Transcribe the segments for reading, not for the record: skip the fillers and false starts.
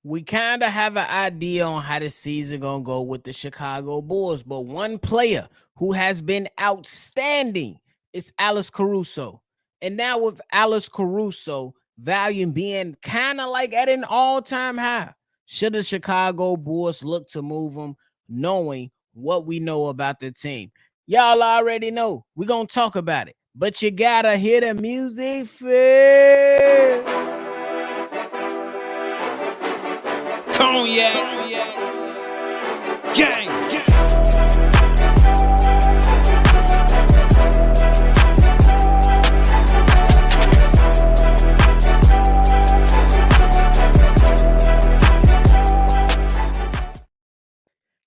we kind of have an idea on how the season gonna go with the Chicago Bulls, but one player who has been outstanding is Alice Caruso. And now with Alice Caruso value being kind of like at an all-time high, should the Chicago Bulls look to move him, knowing what we know about the team? Y'all already know. We're gonna talk about it. But you gotta hear the music first. Cognac, gang.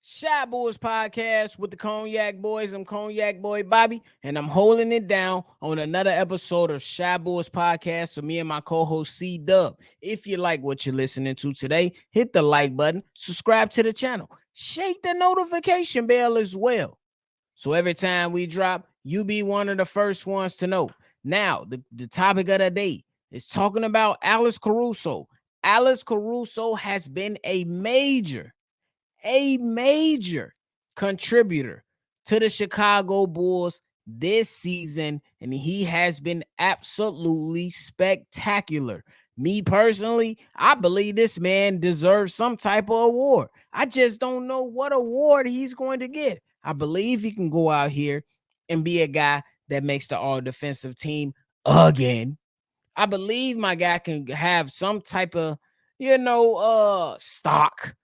Shy Boys Podcast with the Cognac Boys. I'm Cognac Boy Bobby, and I'm holding it down on another episode of Shy Boys Podcast. So me and my co-host C Dub. If you like what you're listening to today, hit the like button, subscribe to the channel, shake the notification bell as well. So every time we drop, you be one of the first ones to know. Now, the topic of the day is talking about Alice Caruso. Alice Caruso has been a major contributor to the Chicago Bulls this season, and he has been absolutely spectacular. Me personally, I believe this man deserves some type of award. I just don't know what award he's going to get. I believe he can go out here and be a guy that makes the all defensive team again. I believe my guy can have some type of, stock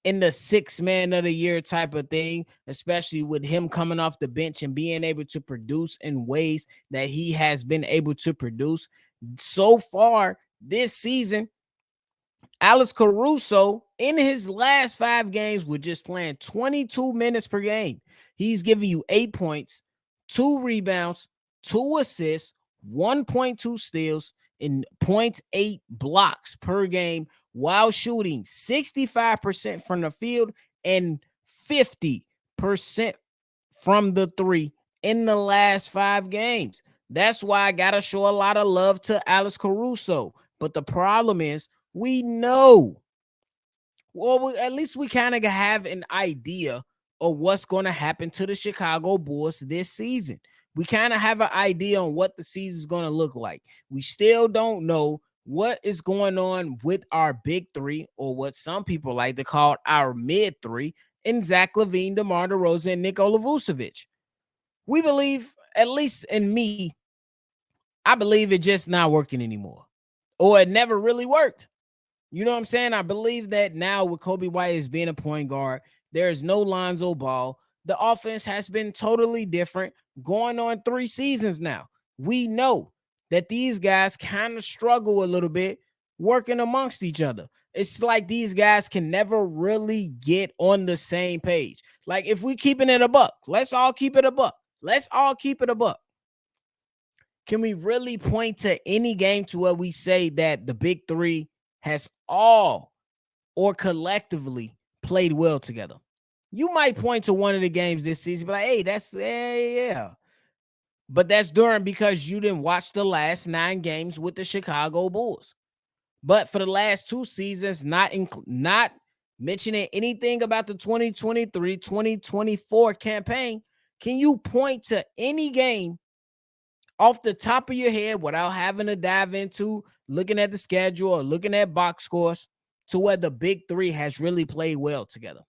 in the 6 man of the year type of thing, especially with him coming off the bench and being able to produce in ways that he has been able to produce so far this season. Alex Caruso, in his last 5 games, with just playing 22 minutes per game, he's giving you 8 points, 2 rebounds, 2 assists, 1.2 steals, and 0.8 blocks per game, while shooting 65% from the field and 50% from the three in the last 5 games. That's why I got to show a lot of love to Alex Caruso. But the problem is, we know, at least we kind of have an idea of what's going to happen to the Chicago Bulls this season. We kind of have an idea on what the season is going to look like. We still don't know what is going on with our big three, or what some people like to call our mid three, in Zach LaVine, DeMar DeRozan, and Nikola Vucevic. We believe, at least in me, I believe it just not working anymore, or it never really worked. You know what I'm saying? I believe that now with Kobe White as being a point guard, there is no Lonzo Ball. The offense has been totally different going on 3 seasons now. We know that these guys kind of struggle a little bit working amongst each other. It's like these guys can never really get on the same page. Like, if we keeping it a buck, let's all keep it a buck. Let's all keep it a buck. Can we really point to any game to where we say that the big three has all or collectively played well together? You might point to one of the games this season, but like, hey, that's yeah. But that's during because you didn't watch the last 9 games with the Chicago Bulls. But for the last 2 seasons, not mentioning anything about the 2023-2024 campaign, can you point to any game off the top of your head without having to dive into looking at the schedule or looking at box scores to where the big three has really played well together?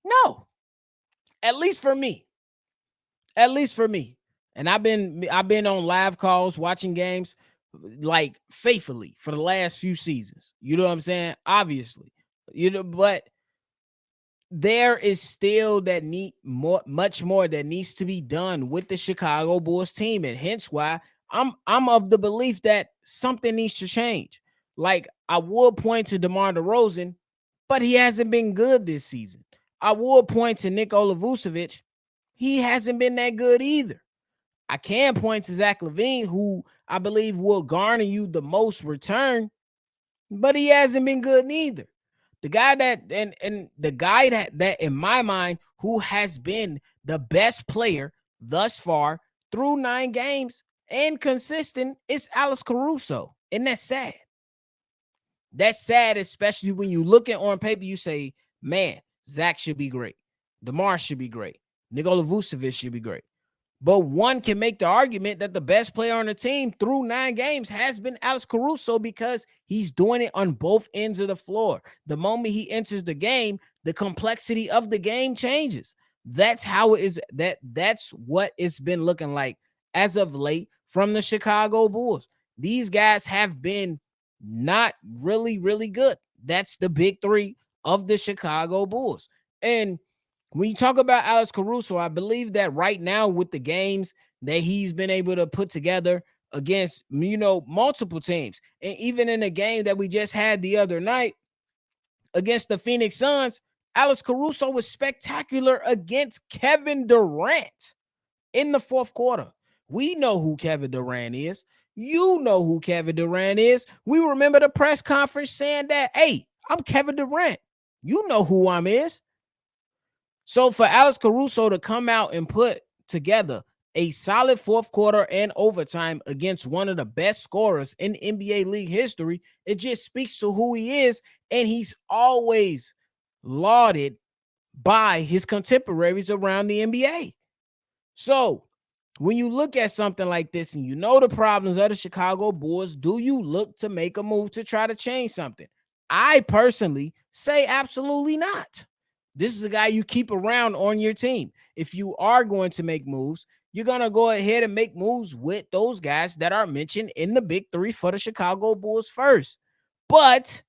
No. At least for me. And I've been on live calls watching games like faithfully for the last few seasons. You know what I'm saying? Obviously. But there is still much more that needs to be done with the Chicago Bulls team, and hence why I'm of the belief that something needs to change. Like, I would point to DeMar DeRozan, but he hasn't been good this season. I would point to Nikola Vucevic. He hasn't been that good either. I can point to Zach LaVine, who I believe will garner you the most return, but he hasn't been good neither. The guy that in my mind, who has been the best player thus far through 9 games and consistent, is Alex Caruso. And that's sad. That's sad, especially when you look at on paper, you say, man, Zach should be great. DeMar should be great. Nikola Vucevic should be great. But one can make the argument that the best player on the team through 9 games has been Alex Caruso because he's doing it on both ends of the floor. The moment he enters the game, the complexity of the game changes. That's how it is. That's what it's been looking like as of late from the Chicago Bulls. These guys have been not really, really good. That's the big three of the Chicago Bulls. And when you talk about Alex Caruso, I believe that right now with the games that he's been able to put together against, multiple teams, and even in the game that we just had the other night against the Phoenix Suns, Alex Caruso was spectacular against Kevin Durant in the fourth quarter. We know who Kevin Durant is. You know who Kevin Durant is. We remember the press conference saying that, hey, I'm Kevin Durant. You know who I'm is. So for Alex Caruso to come out and put together a solid fourth quarter and overtime against one of the best scorers in NBA league history, it just speaks to who he is. And he's always lauded by his contemporaries around the NBA. So when you look at something like this and you know the problems of the Chicago Bulls, do you look to make a move to try to change something? I personally say absolutely not. This is a guy you keep around on your team. If you are going to make moves, you're going to go ahead and make moves with those guys that are mentioned in the big three for the Chicago Bulls first. But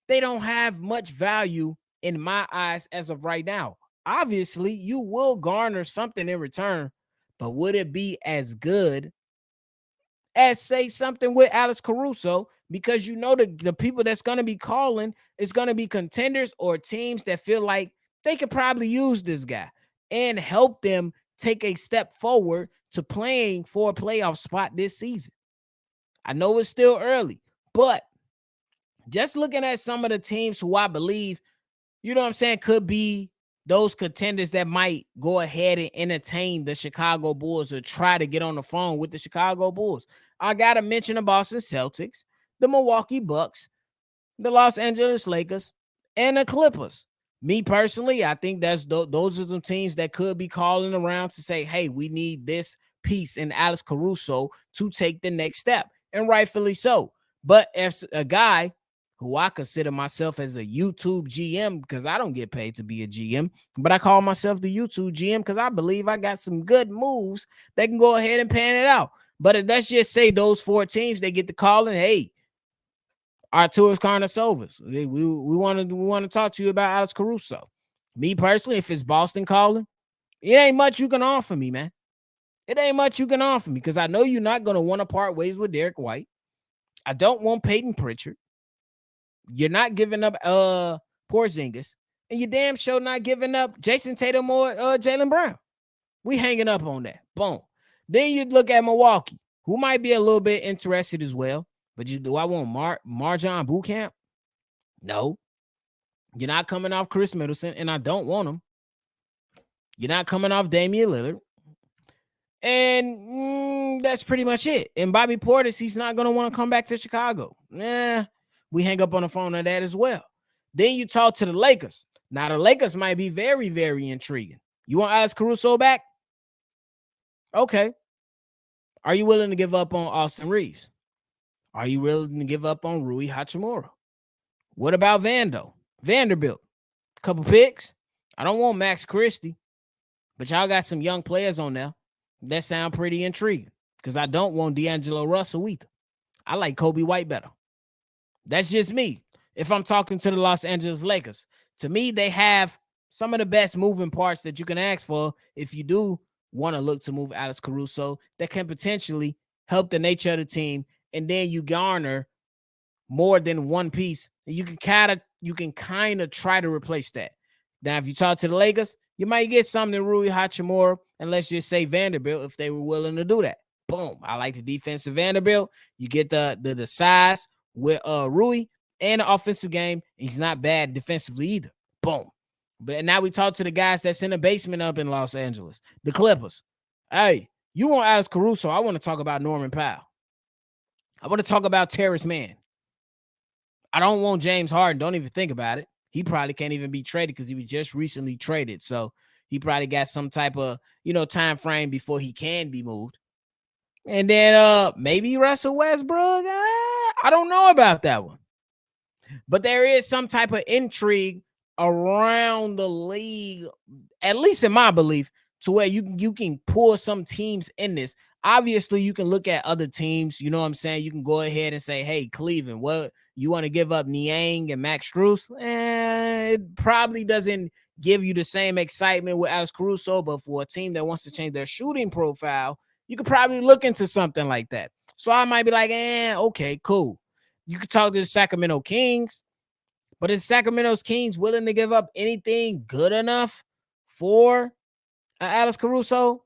they don't have much value in my eyes as of right now. Obviously, you will garner something in return, but would it be as good as, say, something with Alex Caruso? Because the people that's going to be calling is going to be contenders or teams that feel like they could probably use this guy and help them take a step forward to playing for a playoff spot this season. I know it's still early, but just looking at some of the teams who I believe, could be those contenders that might go ahead and entertain the Chicago Bulls or try to get on the phone with the Chicago Bulls. I got to mention the Boston Celtics, the Milwaukee Bucks, the Los Angeles Lakers, and the Clippers. Me personally, I think those are some teams that could be calling around to say, hey, we need this piece in Alex Caruso to take the next step, and rightfully so. But as a guy who I consider myself as a YouTube GM, because I don't get paid to be a GM, but I call myself the YouTube GM because I believe I got some good moves that can go ahead and pan it out. But let's just say those 4 teams, they get the calling, hey, Arturas Karnisovas, we want to talk to you about Alex Caruso. Me personally, if it's Boston calling, it ain't much you can offer me, man. It ain't much you can offer me because I know you're not going to want to part ways with Derek White. I don't want Peyton Pritchard. You're not giving up Porzingis, and you damn sure not giving up Jason Tatum or Jaylen Brown. We hanging up on that. Boom. Then you look at Milwaukee, who might be a little bit interested as well. But do I want Marjon Bootcamp? No. You're not coming off Chris Middleton, and I don't want him. You're not coming off Damian Lillard. And that's pretty much it. And Bobby Portis, he's not going to want to come back to Chicago. We hang up on the phone on that as well. Then you talk to the Lakers. Now, the Lakers might be very, very intriguing. You want Alex Caruso back? Okay. Are you willing to give up on Austin Reeves? Are you willing to give up on Rui Hachimura? What about Vanderbilt? A couple picks? I don't want Max Christie, but y'all got some young players on there that sound pretty intriguing because I don't want D'Angelo Russell either. I like Kobe White better. That's just me. If I'm talking to the Los Angeles Lakers, to me, they have some of the best moving parts that you can ask for if you do want to look to move Alex Caruso that can potentially help the nature of the team, and then you garner more than one piece, and you can kind of try to replace that. Now, if you talk to the Lakers, you might get something in Rui Hachimura, and let's just say Vanderbilt if they were willing to do that. Boom. I like the defensive Vanderbilt. You get the size with Rui and the offensive game. He's not bad defensively either. Boom. But now we talk to the guys that's in the basement up in Los Angeles, the Clippers. Hey, you want Alex Caruso? I want to talk about Norman Powell. I want to talk about Terrence Mann. I don't want James Harden. Don't even think about it. He probably can't even be traded because he was just recently traded. So he probably got some type of, time frame before he can be moved. And then maybe Russell Westbrook. I don't know about that one. But there is some type of intrigue around the league, at least in my belief, to where you can pull some teams in this. Obviously, you can look at other teams. You know what I'm saying? You can go ahead and say, hey, Cleveland, what you want to give up Niang and Max Strus? It probably doesn't give you the same excitement with Alex Caruso, but for a team that wants to change their shooting profile, you could probably look into something like that. So I might be like, okay, cool. You could talk to the Sacramento Kings, but is Sacramento Kings willing to give up anything good enough for Alex Caruso?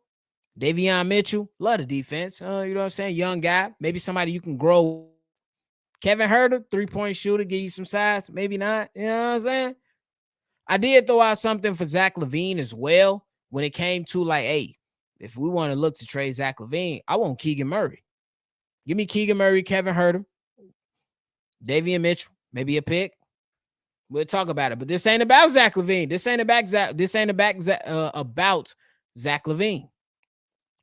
Davion Mitchell, love the defense. You know what I'm saying? Young guy, maybe somebody you can grow with. Kevin Herter, 3-point shooter, give you some size. Maybe not. You know what I'm saying? I did throw out something for Zach LaVine as well when it came to like, hey, if we want to look to trade Zach LaVine, I want Keegan Murray. Give me Keegan Murray, Kevin Herter, Davion Mitchell, maybe a pick. We'll talk about it, but this ain't about Zach LaVine. This ain't about Zach. This ain't about Zach LaVine.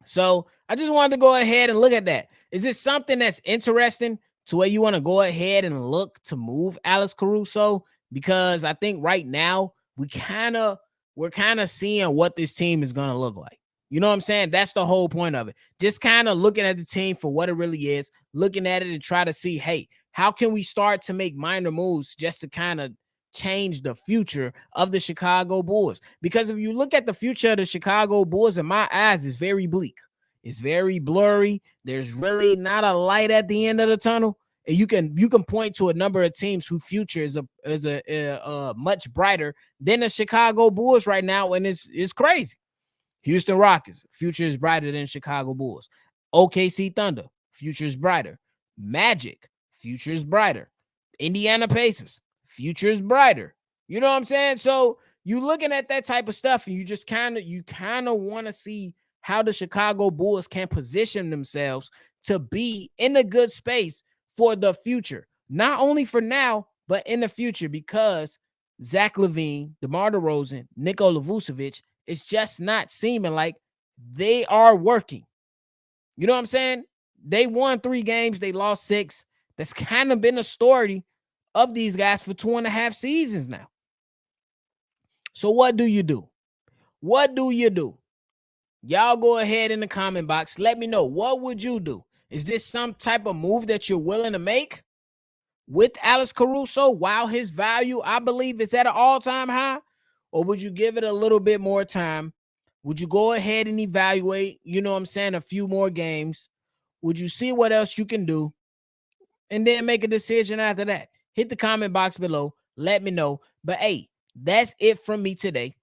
So I just wanted to go ahead and look at that. Is this something that's interesting to where you want to go ahead and look to move Alex Caruso? Because I think right now we're kind of seeing what this team is gonna look like. You know what I'm saying? That's the whole point of it. Just kind of looking at the team for what it really is, looking at it and try to see, hey, how can we start to make minor moves just to kind of change the future of the Chicago Bulls? Because if you look at the future of the Chicago Bulls, in my eyes, it's very bleak. It's very blurry. There's really not a light at the end of the tunnel. And you can point to a number of teams whose future is a much brighter than the Chicago Bulls right now, and it's crazy. Houston Rockets, future is brighter than Chicago Bulls. OKC Thunder, future is brighter. Magic, future is brighter. Indiana Pacers, future is brighter. You know what I'm saying? So you looking at that type of stuff, and you just kind of want to see how the Chicago Bulls can position themselves to be in a good space for the future. Not only for now, but in the future, because Zach LaVine, DeMar DeRozan, Nikola Vucevic, it's just not seeming like they are working. You know what I'm saying? They won 3 games, they lost 6. That's kind of been a story of these guys for 2.5 seasons now. So what do you do? What do you do? Y'all go ahead in the comment box. Let me know. What would you do? Is this some type of move that you're willing to make with Alex Caruso while his value, I believe, is at an all-time high? Or would you give it a little bit more time? Would you go ahead and evaluate, you know what I'm saying, a few more games? Would you see what else you can do? And then make a decision after that. Hit the comment box below. Let me know. But hey, that's it from me today.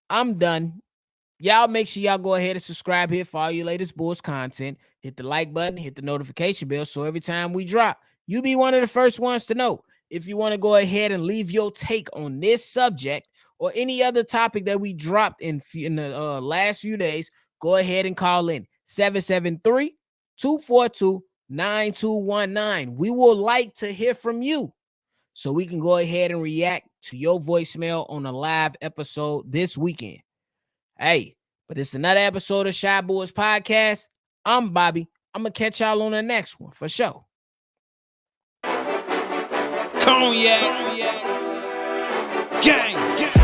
I'm done. Y'all make sure y'all go ahead and subscribe here for all your latest Bulls content. Hit the like button, hit the notification bell, so every time we drop, you be one of the first ones to know. If you want to go ahead and leave your take on this subject or any other topic that we dropped in the last few days, go ahead and call in 773-242-9219. We will like to hear from you so we can go ahead and react to your voicemail on a live episode this weekend. Hey, but it's another episode of Shy Boys Podcast. I'm Bobby. I'm going to catch y'all on the next one for sure. Cognac. Gang.